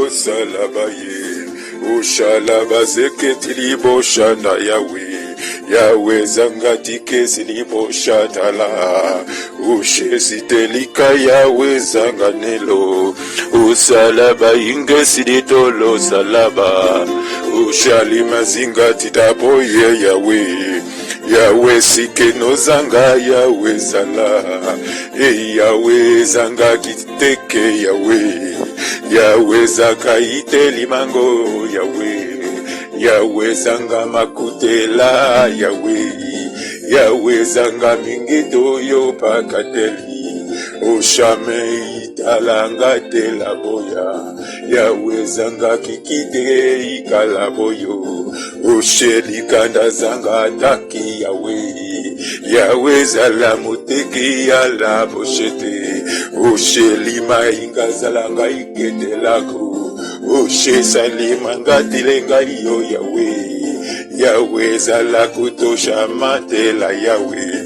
salabaye. Ushalaba zeketili boshana Yahweh. Yahweh zangati kesili boshatala. Ushe sitelika Yahweh zanganelo. Usalaba inge siditolo salaba. Ushalima zingati taboye Yahweh. Yahweh sikeno zanga Yahweh zala. Yahweh zanga kiteke Yahweh. Yahweh zakaite limango Yahweh. Yahweh zanga makutela Yahweh. Yahweh zanga mingido yo pakateli. Oshame italanga tela boya. Yahweh zanga kikide ikalaboyo. Osheli kanda zanga taki Yahweh. Yahweh zala moteki ala boshete. Osheli mainga zalanga ikete lako. Oshe salima ngatilenga iyo Yahweh. Yahweh zala kutosha matela Yahweh.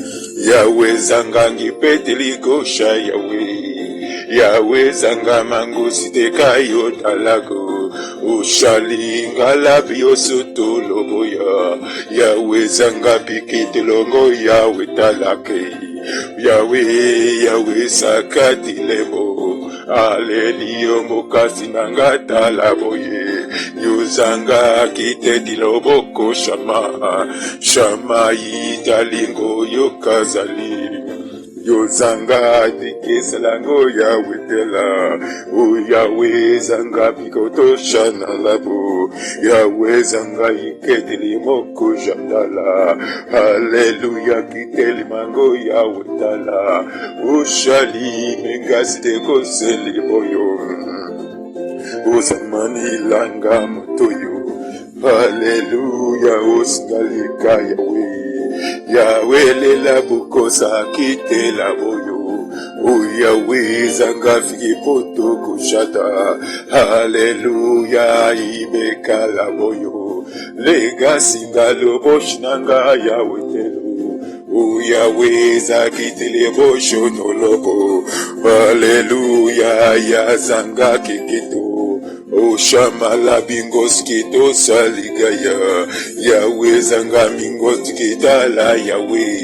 Yahweh zanga ngipeteli gosha Yahweh. Yahweh zanga mangu siteka yo talago. Ushali ngalabio soto loboya. Yahweh zanga pikite longo Yahweh talake. Yahweh, Yahweh sakati lebo. Alelio mokasi nangata laboye. Yuzanga kite diloboko shama. Shama italingo yokazali. Yozanga dikesalango Yahweh tela. O Yahweh zanga pikoto shana labo. Yahweh zanga iketeli moko jandala. Hallelujah kiteli mango Yahweh tala. O shali mengasite koseli boyo. O zamani langa motoyo. Hallelujah o singalika Yahweh. Yahweh lela bukosa kite la boyo. O Yahweh zanga fiki poto kushata. Hallelujah ibeka la boyo. Lega singa lobo shinanga Yahweh telo. O Yahweh zakite le bosho no lobo. Hallelujah ya zanga kikito. O shamala bingos kito saligaya. Yahweh zanga mingos kitala Yahweh.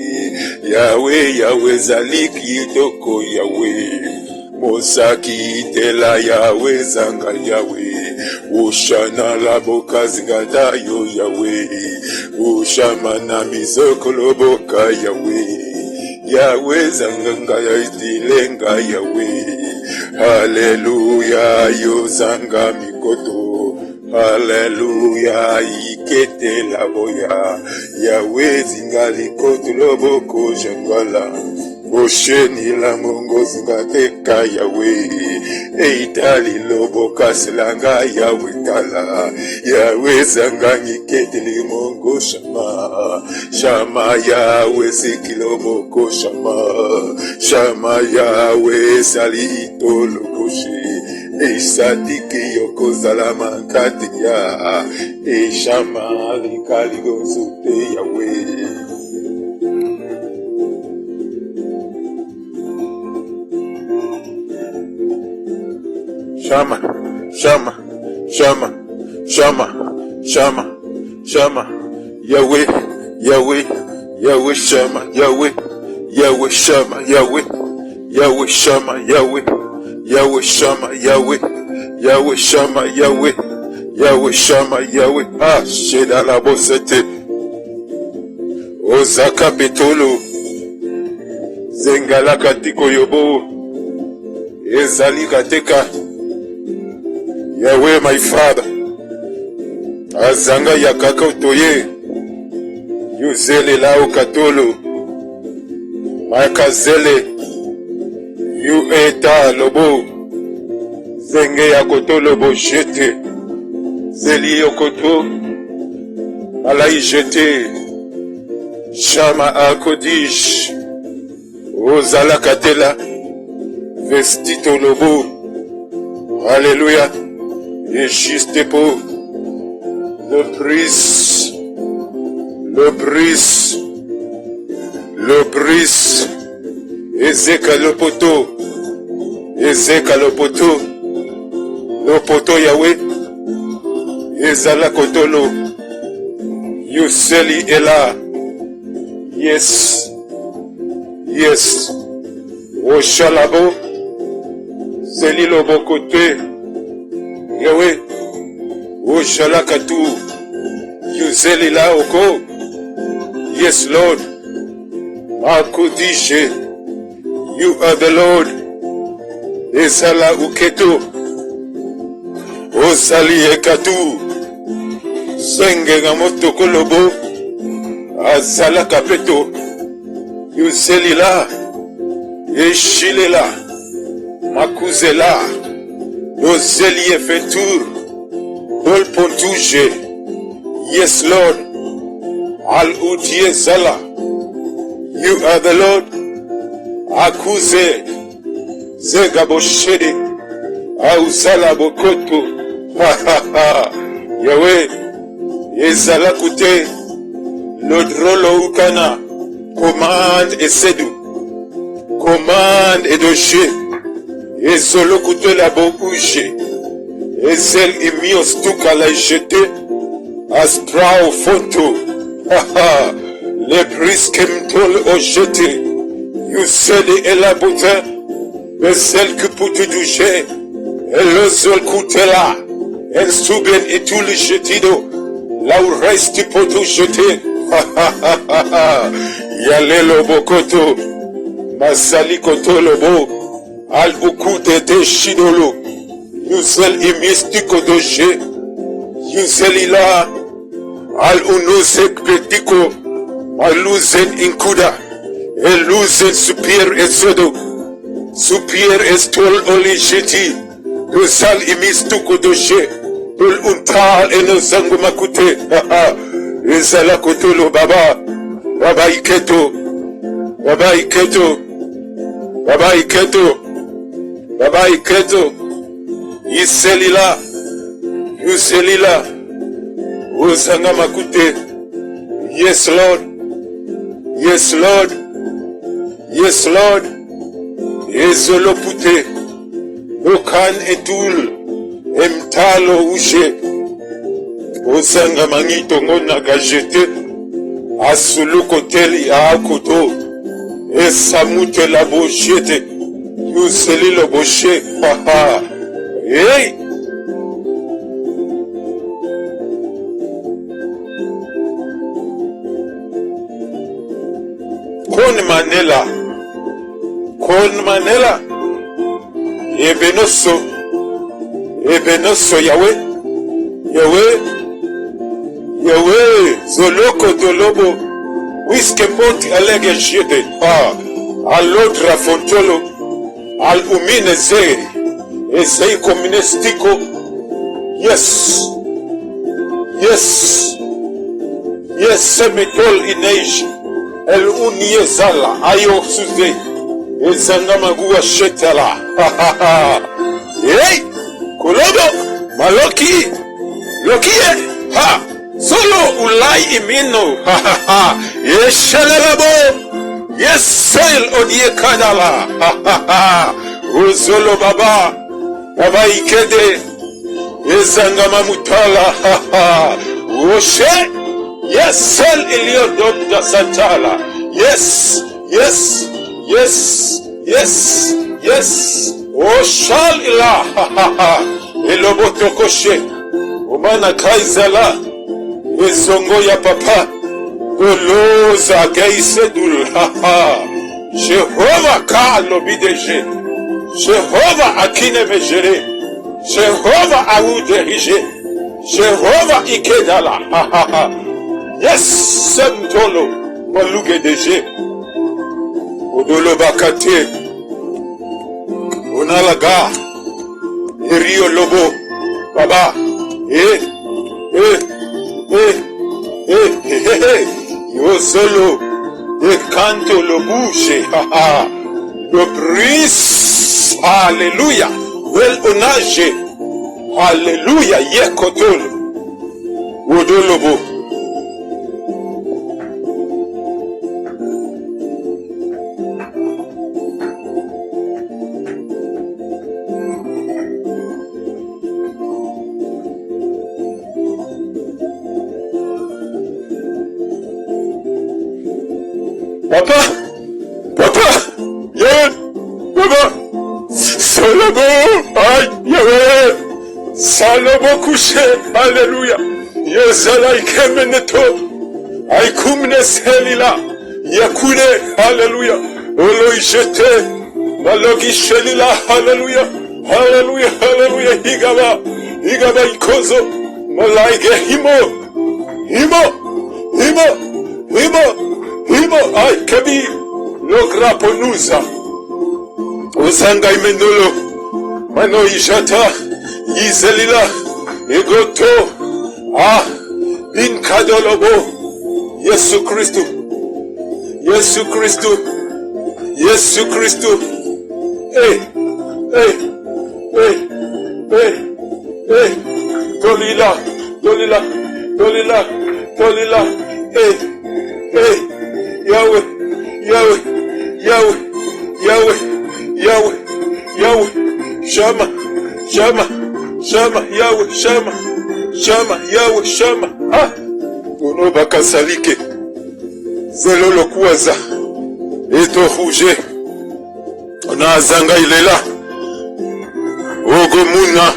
Yahweh Yahweh zaliki toko Yahweh. Mosaki tela Yahweh zanga Yahweh. Ushana la boka zingata yo Yahweh. Ushamana mizoko loboka Yahweh. Yahweh zanga ya itilenga Yahweh. Hallelujah yo zanga mikoto. Hallelujah ikete la boya. Yahweh zingali koto loboko jangala. Osheni la mongo zingateka Yahweh. Eitali lobo kasilanga Yahweh tala. Yahweh zanga nikete li mongo shama. Shama Yahweh sikilobo ko shama. Shama Yahweh salito lokoshi. Esadiki yoko zalama katia. Shama likali gozute Yahweh. Shama, Shama, Shama, Shama, Shama, Shama, Yahweh, Yahweh, Yahweh, Shama, Yahweh, Yahweh, Shama, Yahweh, Yahweh, Shama, Yahweh, Yahweh, Shama, Yahweh, Yahweh, Shama, Yahweh, Yahweh, Shama, Yahweh, ah, Sheda la bosete, Ozaka Petolo, Zengala Katiko Yobo, Ezali Kateka, Yahweh, my Father, Azanga yakaka utoye, Yuzele lao katolo, Makazele, Yu eta lobo, Zenge yakotolo bo jete, Zeli yokoto, Alai jete, Shama akodish, Ozala katela, Vestito lobo, Alléluia. Et juste pour le brise, Ezeka le poteau, Lopoto Yahweh, Ezala Kotolo, Yuseli Ela, yes, yes, Oshalabo, Zeli Lobokote, Yahweh, Oshalakatu, Yuseli La Oko, yes, Lord, Akudishe, you are the Lord, Ezala Uketo, Osali Ekatu, Senge Gamoto Kolobo, Azala Kapeto, Yuselila, Eshilela, Makuzela, Yoseli Efetur, Dolpontuje, yes Lord, Al Udie Zala, you are the Lord, Akuze, Zegaboshede, Auzala Bokoto, Yahweh, Ezala Kute, Lodrolo Ukana, commande et Sedou, commande et Doché, Ezolo Kute la Bokouche, Ezel Imios Tuka la jeté, Asprao Fonto, les brisques tol au jeté, Yousseli et la boutin, Bezel Kuputu Douché, Elozol Kutela, El Suben et tout le jetido, là où reste pour tout jeter, Yalelo Bokoto, Masali Koto Lobo, Al Ukute de Shidolo, Yusel Imistiko Doje, Yusel Ila, Al Unusek Petiko, Aluzen Inkuda, Eluzen Supir Esodo, Supir Estol Oli Jeti, Yusal Imistuko Doje, Ul Untal Enozangu Makute, Ezala Kotolo Baba, Baba Iketo, Baba Iketo, Baba Iketo, Baba Iketo, Iselila, Yuselila, Uzanga Makute, yes Lord, yes Lord, yes Lord, Ezolo Pute, Okan Etul, Emtalo Ushe, Osanga Mangito Ngona Gajete, Asulu Koteli Akoto, Esamute la Bochete, Yuseli lo Boche, haha, hey! Kon Manela, Ebenoso Yahweh, Yahweh, Zoloko Dolobo, Wiskepoti Alege Jede, Alodra Fontolo, Al Umine Zeri, Ezei Kominestiko, yes, Semitol Inej, El Unie Zala, Ayo Suze, Ezangamagua Shetala, hey, Kolobo, Maloki, Lokie, ha, Solo Ulai Imino, Yeshalabo, yes, Sail Odie Kadala, Uzolo Baba, Baba Ikede, Ezangama Mutala, Oshe, yes, Sel Eliodom da Santala, yes, Oshal Ila, Eloboto Koshe, Umana Kaizala, Ezongo ya Papa, Goloza Gaisedul, Jehovah Ka Lobideje, Jehovah Akine Mejere, Jehovah Awuderije, Jehovah Ikedala, yes, Semtolo, Maluge Deje, Odolo Bakate, Unalaga, Rio Lobo, Baba, Yo solo, canto lo bouche, le brise, alléluia, wel onage, alléluia, yekotol, Odolobo. Papa, Yahweh, Papa, Salomon, aïe, Yahweh, Salomon couché, alléluia, Yezala ikemeneto, aikumne selila, Yakune, alléluia, Olo ijete, Malogi shelila, alléluia, alléluia, alléluia, Higaba ikozo, Malaige himo, ay kebi, Lograponuza, Osanga imenolo, Mano ijata, Izelila, Egoto, Bin kadolobo, Yesu Kristu, hey, Dolila, hey, Yahweh, Shama, Yahweh, Shama, Uno bakasalike, Zelolo kuaza, Eto rouge, Ona azanga ilela, Ogomuna,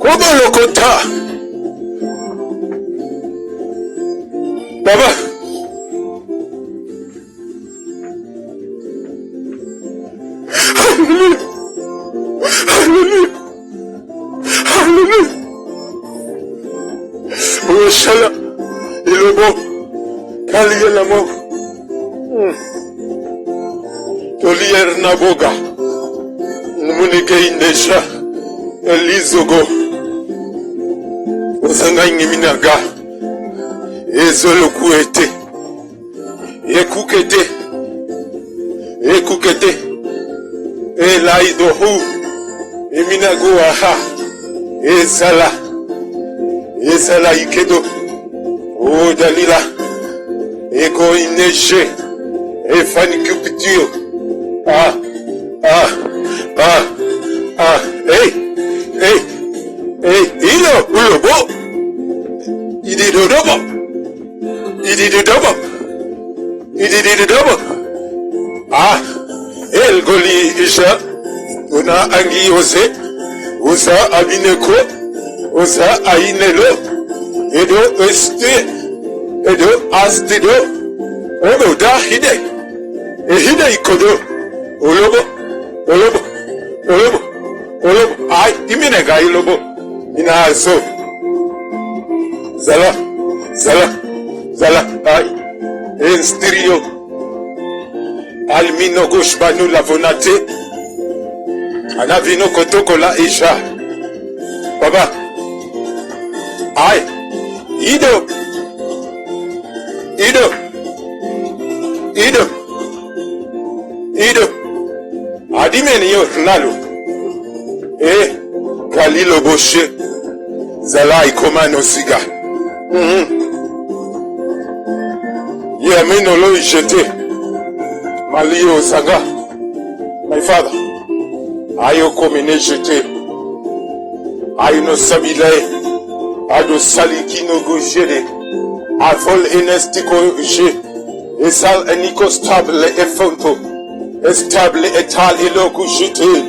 Kobo lokota, Baba, Hallelujah, Oshala, Ilobo, Kalielamo, Tolier Naboga, Munike Indesha, Elizogo, Osanga Minaga, Ezolokuete, Ekukete, Elaidohu, Eminagoaha, Ezala Ikedo, O Dalila, Ego Ineje, Efani Cupidure, hey, Ulobo, Il dit de double. El Goli Isha, Una Angi Ose, Osa Abineko, Osa Ainelo, Edo Este, Edo Astido, Odo Da Hide, Ehide Ikodo, Olobo, Ay, Iminega Ilobo, Inazo, Zala, ay, en stereo, Almino Goshbanu Lavonate, Anavino Kotokola Isha, Baba, ay, Ido, Adimeni yo Nalo, Kalilo Boshe, Zala Ikomano Siga. Yamino lo jete, Malio Saga, my father, Ayo komine jete, Ayo no sabile, Ado salikino go jede, Avol enestiko je, Esal eniko stable e fonto, Estable etal eloku jete,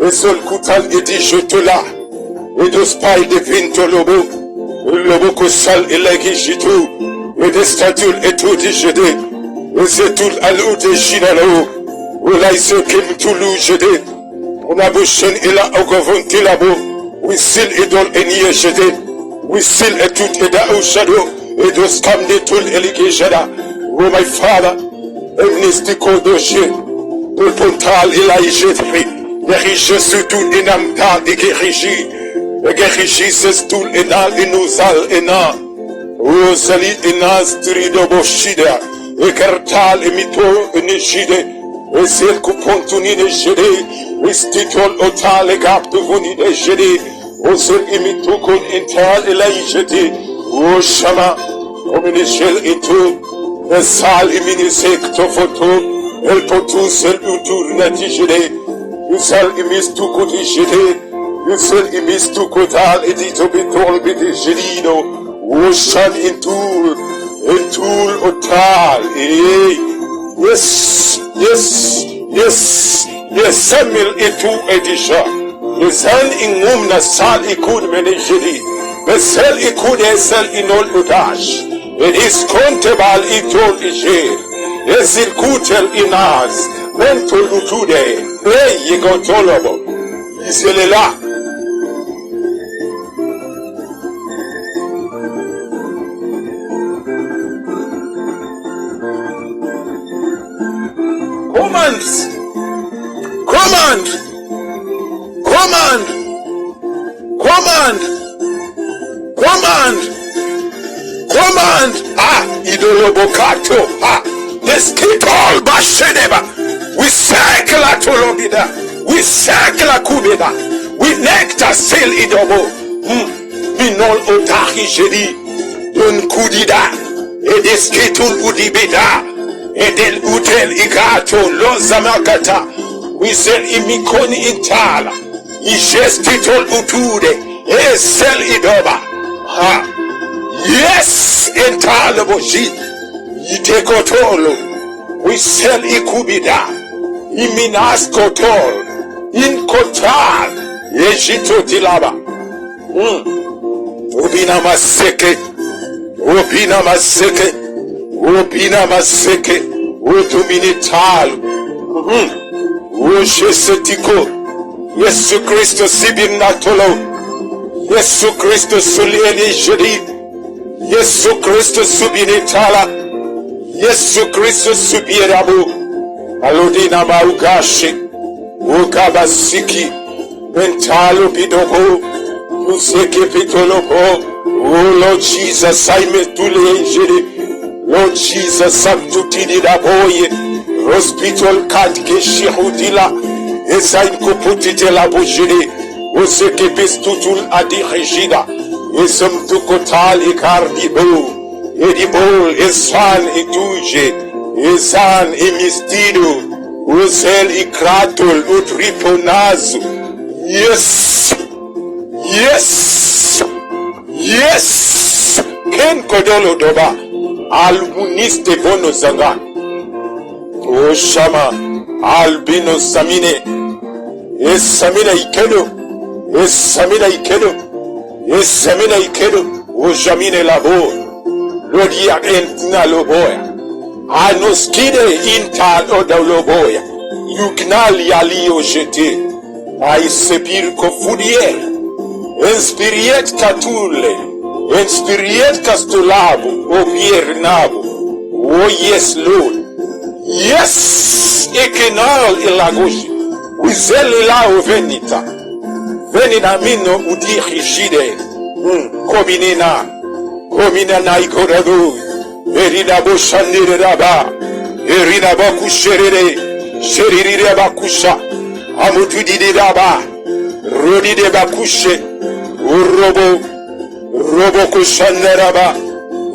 Esol kutal edi jetola, Edo spy de vintolobo, Lobo kosal elegi jitu, et des statues et tout déjedé, et c'est tout à l'eau de Ginalo, où là il se qu'elle tout l'eau jedé, on a bouché et là au governté là-bas, we still et dans et n'y est jedé, we still et tout et da au shadow, et de scam de tout et l'égé jada, oh my father, amnestico dossier, de pontal et là il jette, et riche sur tout et namta et guérigi, c'est tout et dans et nous al et na. Rosali inastri do boshida, ekartal emito enejide, esel kupontuni nejede, istitol otal egaptu vuni nejede, osel emito kon intal elaijede, o shama, omeneshel eto, Nesal iminisek photo, el potu sel utur natijede, Yusal imis tu kotijede, Yusal imis tu kotal edito bitol bitijelido, Woshan intul otal, yes, yes, yes, yes, Samuel etu edisha, Yesan ingum nasal ikud menejedi, Besel ikud esel inol udash, It is contable itol isher, Esil kutel inaz, Mental utude, Play ye gotolobo, Iselela. Command, idolobokato, deskitol basheneba, we circle atolobida, we circle akubeda, we nectar sil idobo, minol otahi jedi, dun kudida, edeskitul udibida, edel utel igato, lozamakata, we sell imikoni intala, igestitol utude, esel idoba, yes, intala shit. Itekotolo. We sell ikubida. Iminas kotol. Inkotal. Yeshito tilaba. Obina maseke. Obina maseke. Obina maseke. Otuminital. Oshesetiko. Yesu Christo sibinatolo. Yesu Christo sulieni jedi. Yesu Christo subinitala. Yesu Christo subirabu. Alodina maugashi. Ukabasiki. Mentalo bidogo. Useke pitologo. Oh Lord Jesus, I met tule jedi. Lord Jesus, Sabtutidi da boye. Hospital kat keshihudila. Esain kuputite la bojede. Oseke pistutul adi regida. Esam tukotal ikardibo. Edibol esan ituje. Esan emistido. Osel ikratul utriponazu. Yes. Yes. Yes. Ken kodolo doba. Almuniste bono zanga. O shama. Albino samine. Esamina ikedo. Esamina ikedo. Esamina ikedo. O jamine labo. Lodia entina loboya. Anoskide intal oda loboya. Yuknal yali o jete. Aisepir kofudier. Inspiriet katule. Inspiriet kastulabo. O biernabo. Oh yes Lord. Yes. Ekenal ilagoshi. Wizeli lao venita. Venina mino udihi shide. Kominina. Komina na ikoradu. Erina bo shandire raba. Erina bo kusherere. Sheriri bakusha. Amutudi raba. Rodi de bakushe. Robo kushanderaba.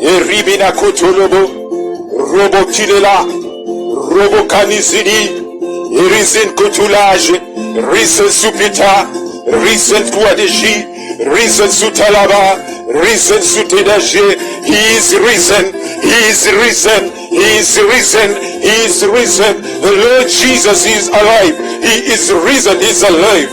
Eribina kotolobo. Robo kilela. Robo kanizidi. Risen kotulage. Risen supita. Risen tuadeji. Risen sutalaba. Risen sutedaje. He is risen. He is risen. He is risen. He is risen. The Lord Jesus is alive. He is risen. He is alive.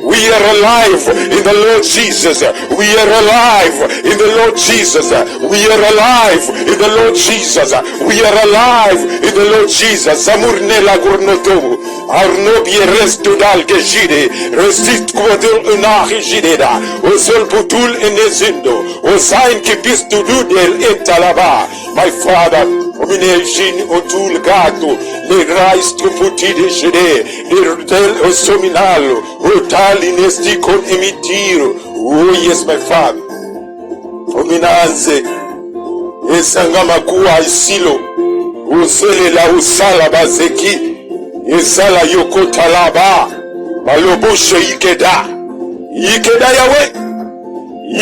We are alive in the Lord Jesus. We are alive in the Lord Jesus. We are alive in the Lord Jesus. We are alive in the Lord Jesus. Samurnela gurnotobu. Arnobie resto dal gejide. Resist quadul unahijideda. O sol putul enezindo. O sign kipistu dudel entalaba. My Father, ominejin otul gato. Le rais truputide jede. Le tel osominalo. Otal inestikon emitiro. Oh yes, my Father. Ominanze. Esangama kuwa isilo. Usele la usala bazeki. Esala yoko talaba. Maloboshe ikeda. Ikeda yawe.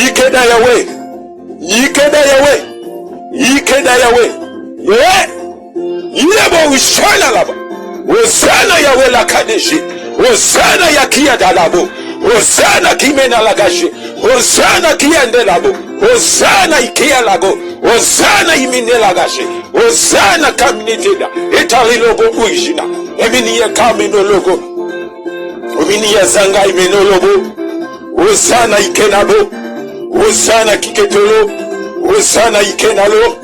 Ikeda yawe. Ikeda yawe. Ikeda Yahweh. Yeah. Yebo ushana laba. Osana Yahweh la kadeshi. Osana yakia dalabo. Osana kimena lagashi. Osana kiende labo. Osana ikia lago. Osana imine lagashi. Osana kaminitida. Etalilobo uishina. Eminiya kaminologo. Ominiya zanga imenolobo. Osana ikenabo. Osana kiketolo. Osana ikenalo.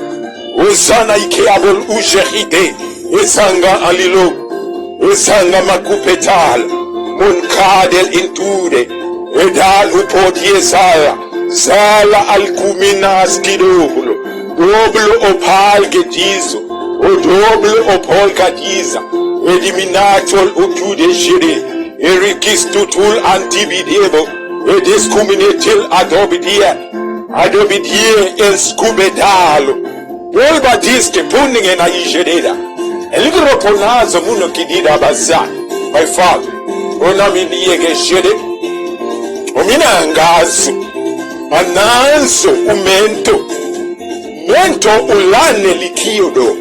Osana ikeabol ujeride. Esanga alilo. Esanga makupetal. Munkadel intude. Edal upodie sala. Sala alkumina askidobulo. Doblo opal gedizo. O doblo opol gadiza. Ediminatol ukude shiri. Erikistutul antibidebo. Ediscuminetil adobidia. Adobidie en scubedalo. Olba diste punning na ijededa. Eligro ponazo muno kidida baza. My father. Ona miniye geshede. Omina ngazu. Ananso umento. Mento ulane likiodo.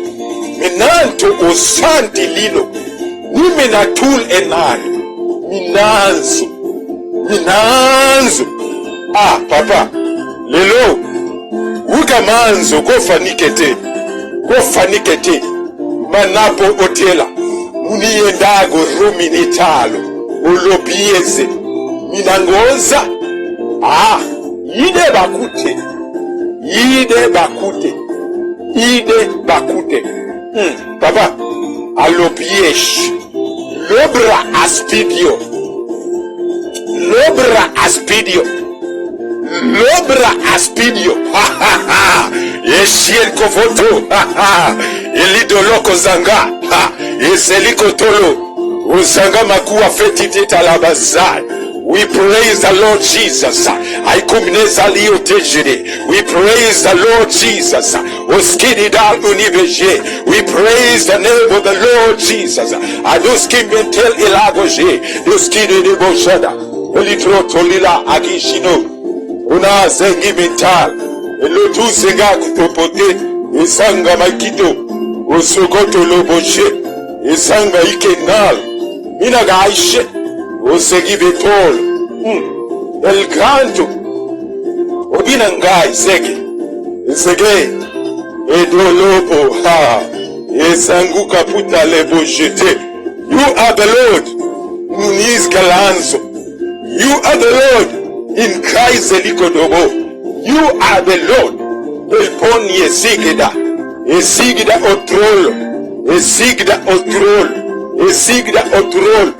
Minanto osanti lilo. Nimena tul enani. Minanzo. Minanzo. Ah, papa. Lelo. Uka manzo gofanikete. Gofanikete. Manapo otela. Muniendago ruminitalo. Ulobieze. Minangoza. Ah. Ide bakute. Ide bakute. Ide bakute. Papa. Alobiesh. Lobra aspidio. Lobra aspidio. Lobra aspidio. Ha ha ha. Yeshiel kofoto. Ha ha. Elidoloko zanga. Ha. Eseliko tolo. Uzanga makuwa fetite talabazai. We praise the Lord Jesus. We praise the Lord Jesus. We praise the name of the Lord Jesus. Aduski mentel ilagoje. Duski de boshada. Elitro tolila agishino. Una zengi mental. Elotu senga kutopote. Isanga makito. Usogoto loboshe. Isanga ikenal. Minaga aishe. Osegi betol. El granto. Obinangai sege. Sege. Edolopo. Ha. Esangu kaputa lebo jete. You are the Lord. Muniz galanzo. You are the Lord. In Christ elikodobo. You are the Lord. Elpon yesigida. Esigida otrol. Esigida otrol. Esigida otrol.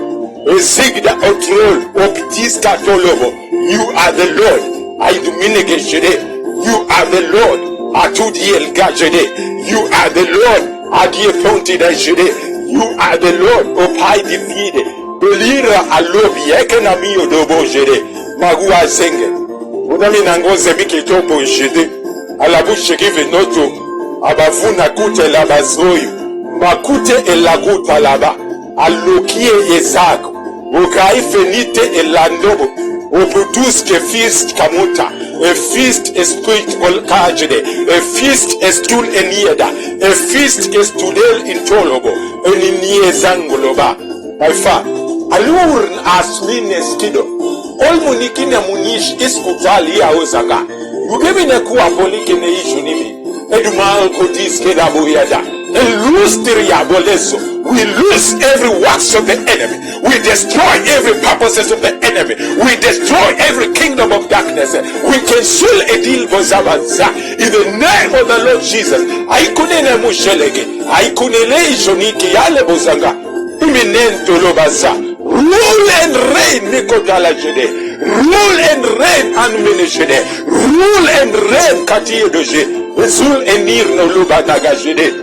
Esigda otrol optista tolobo. You are the Lord. I dominate jede. You are the Lord. Atudi el gajede. You are the Lord. Adi ponti da jede. You are the Lord. Opai divide. Belira alobi ekena miyo dobo jede. Magua zenge. Udami nangoze miki topo jede. Alabuche give noto. Abavuna kute labazoyo. Makute elaguta laba. Alokie ezako. Ukaifenite elandobo. Uputuske feast kamuta. A feast is spirit olkajede. A feast is tul enieda. A feast is tudel intolobo. Eninie zangoloba. My father. Alur asmine skido. Olmunikine munish iskutali ya ozaka. Ugemine kuwa polikine ishunimi. Edumal kodiske da buyada. And lose the riaboleso. We lose every works of the enemy. We destroy every purposes of the enemy. We destroy every kingdom of darkness. We cancel a deal bozabanza in the name of the Lord Jesus. Aikunene mushelege. Aikunele ishoniki yale bozanga. Iminento lobaza. Rule and reign Nikodala jede. Rule and reign anmeneshede. Rule and reign katiye doje. Zul enir no lubadaga jede.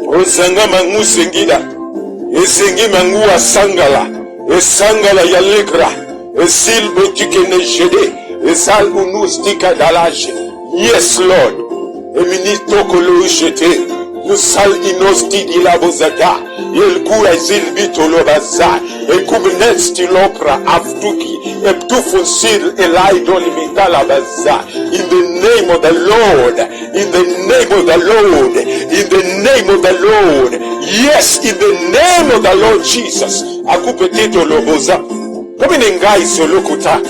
Osanga mangu sengida. Esengi mangu asangala. Esangala yalegra. Esil botikene jede. Esal unus tika dalaje. Yes, Lord. Eminito kolo jete. Nusal inosti di la bozada. Yelku azil bitolo baza. Ekumnesti lopra aftuki. Eptufun sil elaido limitala baza. In the name of the Lord In the name of the Lord. In the name of the Lord. Yes, in the name of the Lord Jesus. Akupe tito loboza. Komi nengai solokuta.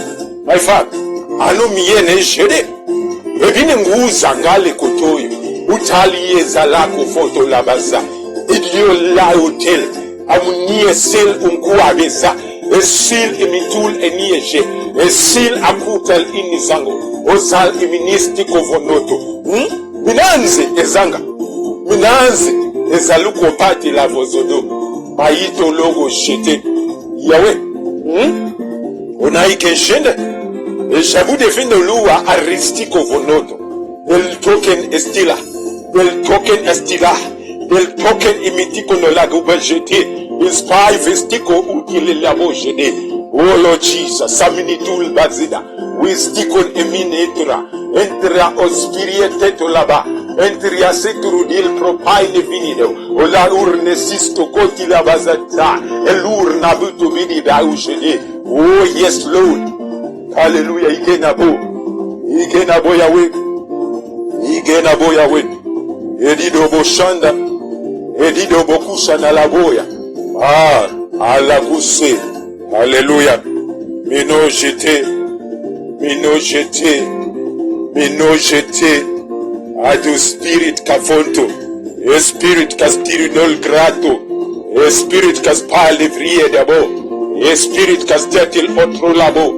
My Father. Anu miyene jede. Ebine nguza ngale kotoyo. Utali ezalako foto labaza. Idio la hotel. Amuniye sil unkuabeza. Esil imitul enieje. Esil akutel inizango. Ozal iministi kovonoto. Minanze ezanga. Minanze ezaluko pati la vozodo. Maito logo shete. Yawe. Onaike shende. Eshabu defendo luwa aristi kovonoto. Del token estila. Del token estila. Del token imitiko no lago bajete. Inspire vestiko utile labo jede. Oh Lord Jesus, saminitul bazida. We stick on eminentura. Entra ospiriete to laba. Entria seturudil propaine vinido. Ola urne sisto koti la bazata. Elur nabutu vidi da ujede. Oh yes Lord. Hallelujah. Igenabo. Igenabo Yahweh. Igenabo Yahweh. Edido boshanda. Edido bokusha na laboya. Alaguse. Hallelujah. Mino jete. Mino jete. Mino jete. Adu spirit kafonto. E spirit kastirinol grato. E spirit kaspal livrie dabo. E spirit kastetil otro labo.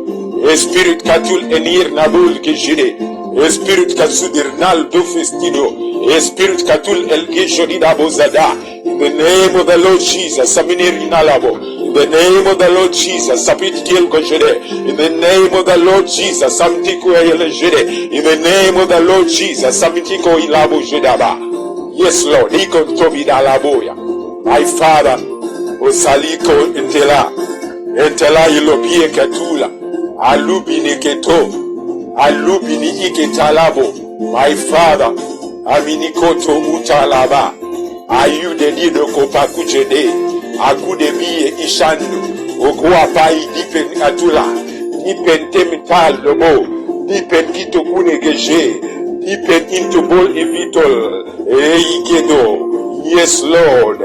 E spirit katul enir nabul kejide. E spirit kasudernal do festido. E spirit katul el kejodi dabo zada. In the name of the Lord Jesus, Saminir Nalabo. In the name of the Lord Jesus, Sapit Kiel Kojede. In the name of the Lord Jesus, Samtiko Elejede. In the name of the Lord Jesus, Samitiko Ilabo Jedaba. Yes, Lord, He can Tobi Dalaboya. My Father, Osaliko Entela. Entela Ilopie Katula. Alubini Keto. Alubini Iketalabo. My Father, Aminikoto Utalaba. Ayu de dido kopa kujede. Akude biye ishandu. Okuwa pai dipen atula. Dipen temital lobo. Dipen kito kune geje. Dipen into bol evitol. Eikedo. Yes Lord.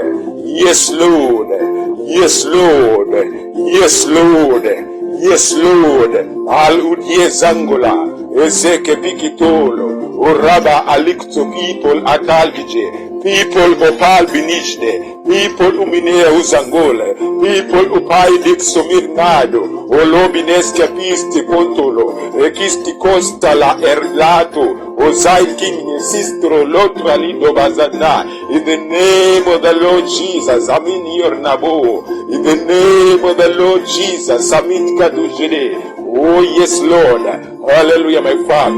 Yes Lord. Yes Lord. Yes Lord. Yes Lord. Al udye zangola. Ezeke bikitolo. Uraba alikto people atalgije. People opal binishde, people umine uzangole, people upai dixomir nado, olobineske pisti contolo, ekisti costa la erlato, ozai king sistro lotra lido bazana. In the name of the Lord Jesus, amin yor nabo. In the name of the Lord Jesus, amin kadujede. Oh yes Lord, hallelujah my Father.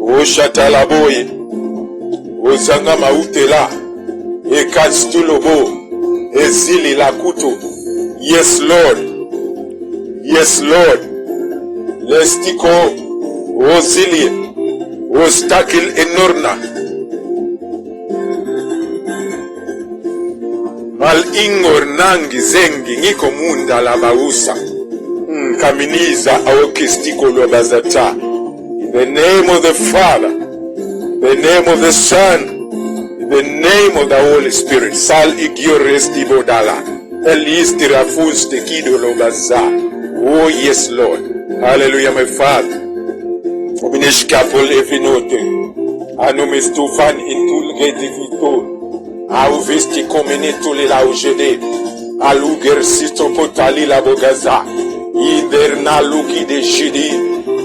Oh shatalaboye. Ozanga mautela. Ekastulobo. Ezili lakuto. Yes Lord. Yes Lord. Lestiko. Ozili. Ostakil enorna. Mal ingor nangi zengi ngiko munda la bausa. Kaminiza aokistiko lo bazata. In the name of the Father. In the name of the Son, in the name of the Holy Spirit, Sal Igiores Ibodala, Elisti Rafus Tekido Lobaza. Oh yes, Lord. Hallelujah, my Father. Ominish Kapol Evinote, Anumis Tufan Intul Gedivito, Auvesti Comenetuli Laugede, Aluger Sito Potali La Bogaza, Iderna Luki de Shidi,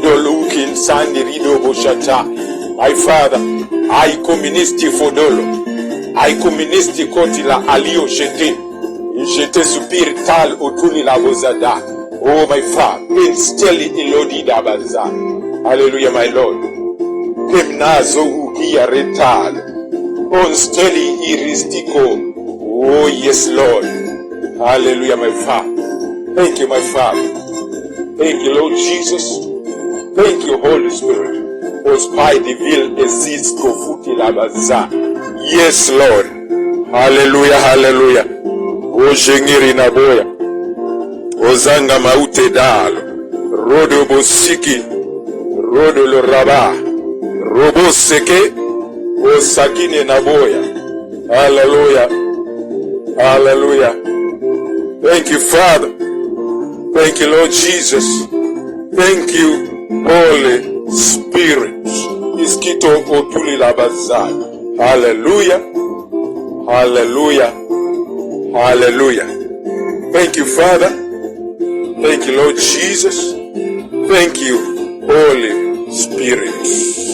Dolukin Sandi Rido Boshata. My Father, I communisti fodolo, I communisti kotila alio jete, jete supir tal otuli la bozada. Oh my Father, insteli ilodi da baza. Hallelujah, my Lord. Kemnazo ukia retal, onsteli iristiko. Oh yes, Lord. Hallelujah, my Father. Thank you, my Father. Thank you, Lord Jesus. Thank you, Holy Spirit. Ospai divil exist kofuti labaza. Yes, Lord. Hallelujah, hallelujah. O jengiri naboya. Ozanga maute dalo. Rodo bosiki. Rodo lo raba. Robo seke osakine naboya. Hallelujah. Hallelujah. Thank you, Father. Thank you, Lord Jesus. Thank you, Holy Spirit. Iskito otuli labazai. Hallelujah. Hallelujah. Hallelujah. Thank you, Father. Thank you, Lord Jesus. Thank you, Holy Spirit.